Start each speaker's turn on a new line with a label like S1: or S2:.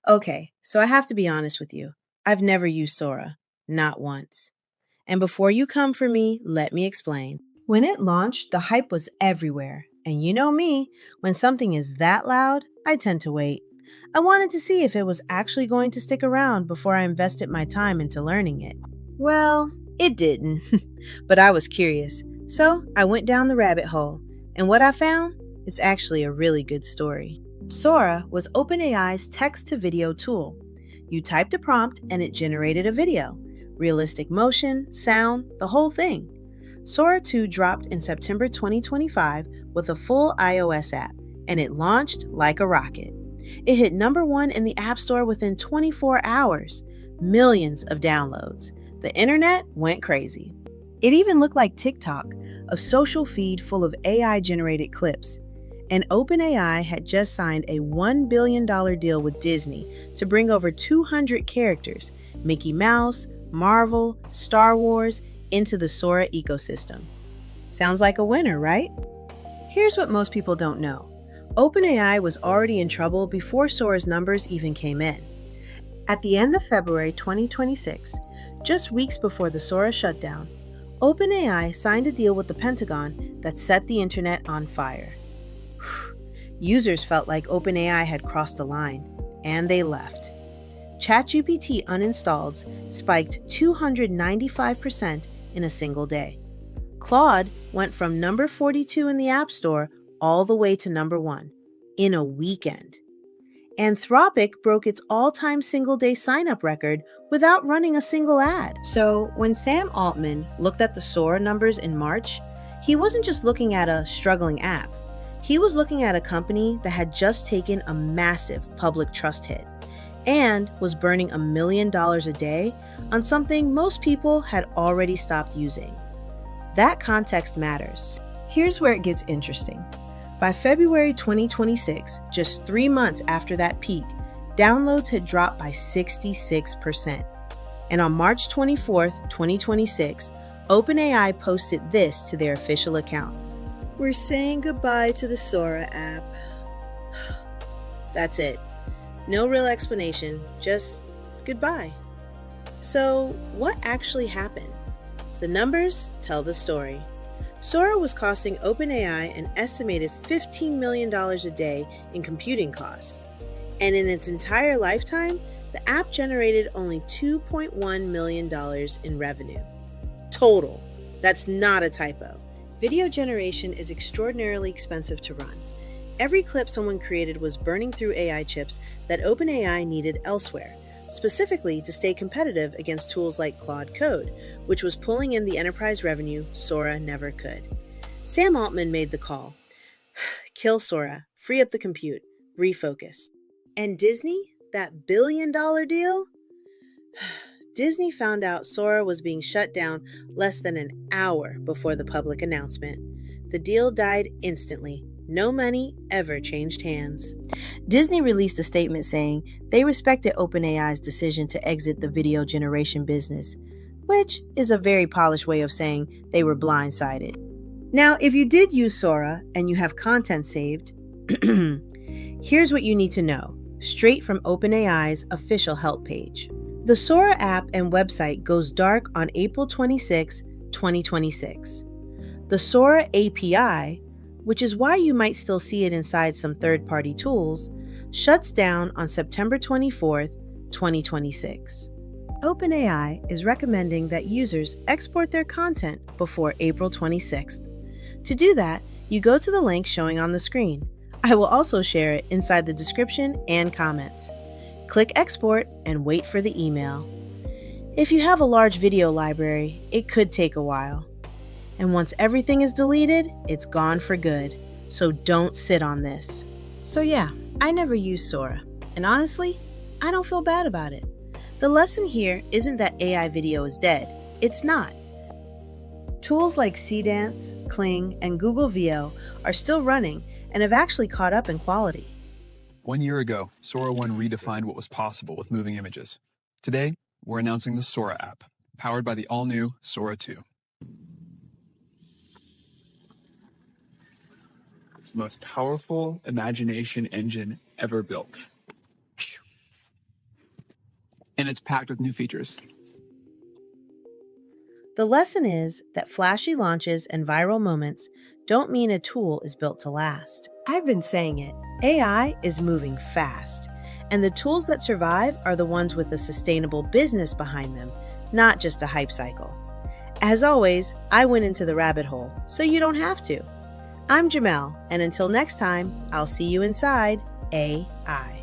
S1: Okay, so I have to be honest with you. I've never used Sora, not once. And before you come for me, let me explain. When it launched, the hype was everywhere. And you know me, when something is that loud, I tend to wait. I wanted to see if it was actually going to stick around before I invested my time into learning it. Well, it didn't, but I was curious. So I went down the rabbit hole. And what I found? It's actually a really good story. Sora was OpenAI's text to video tool. You typed a prompt and it generated a video. Realistic motion, sound, the whole thing. Sora 2 dropped in September 2025 with a full iOS app, and it launched like a rocket. It hit number one in the App Store within 24 hours. Millions of downloads. The internet went crazy. It even looked like TikTok, a social feed full of AI generated clips. And OpenAI had just signed a $1 billion deal with Disney to bring over 200 characters, Mickey Mouse, Marvel, Star Wars, into the Sora ecosystem. Sounds like a winner, right? Here's what most people don't know. OpenAI was already in trouble before Sora's numbers even came in. At the end of February 2026, just weeks before the Sora shutdown, OpenAI signed a deal with the Pentagon that set the internet on fire. Users felt like OpenAI had crossed the line, and they left. ChatGPT uninstalls spiked 295% in a single day. Claude went from number 42 in the App Store all the way to number 1 in a weekend. Anthropic broke its all-time single-day sign-up record without running a single ad. So when Sam Altman looked at the Sora numbers in March, he wasn't just looking at a struggling app. He was looking at a company that had just taken a massive public trust hit and was burning $1 million a day on something most people had already stopped using. That context matters. Here's where it gets interesting. By February 2026, just 3 months after that peak, downloads had dropped by 66%. And on March 24th, 2026, OpenAI posted this to their official account. We're saying goodbye to the Sora app. That's it. No real explanation, just goodbye. So, what actually happened? The numbers tell the story. Sora was costing OpenAI an estimated $15 million a day in computing costs. And in its entire lifetime, the app generated only $2.1 million in revenue. Total. That's not a typo. Video generation is extraordinarily expensive to run. Every clip someone created was burning through AI chips that OpenAI needed elsewhere, specifically to stay competitive against tools like Claude Code, which was pulling in the enterprise revenue Sora never could. Sam Altman made the call. Kill Sora, free up the compute, refocus. And Disney? That billion-dollar deal? Disney found out Sora was being shut down less than an hour before the public announcement. The deal died instantly. No money ever changed hands. Disney released a statement saying they respected OpenAI's decision to exit the video generation business, which is a very polished way of saying they were blindsided. Now, if you did use Sora and you have content saved, here's what you need to know, straight from OpenAI's official help page. The Sora app and website goes dark on April 26, 2026. The Sora API, which is why you might still see it inside some third-party tools, shuts down on September 24th, 2026. OpenAI is recommending that users export their content before April 26th. To do that, you go to the link showing on the screen. I will also share it inside the description and comments. Click export and wait for the email. If you have a large video library, it could take a while. And once everything is deleted, it's gone for good. So don't sit on this. So yeah, I never used Sora. And honestly, I don't feel bad about it. The lesson here isn't that AI video is dead. It's not. Tools like Cdance, Kling, and Google VO are still running and have actually caught up in quality.
S2: 1 year ago, Sora 1 redefined what was possible with moving images. Today, we're announcing the Sora app, powered by the all-new Sora 2. It's the most powerful imagination engine ever built. it's packed with new features.
S1: The lesson is that flashy launches and viral moments don't mean a tool is built to last. I've been saying it. AI is moving fast, and the tools that survive are the ones with a sustainable business behind them, not just a hype cycle. As always, I went into the rabbit hole, so you don't have to. I'm JoMel, and until next time, I'll see you inside AI.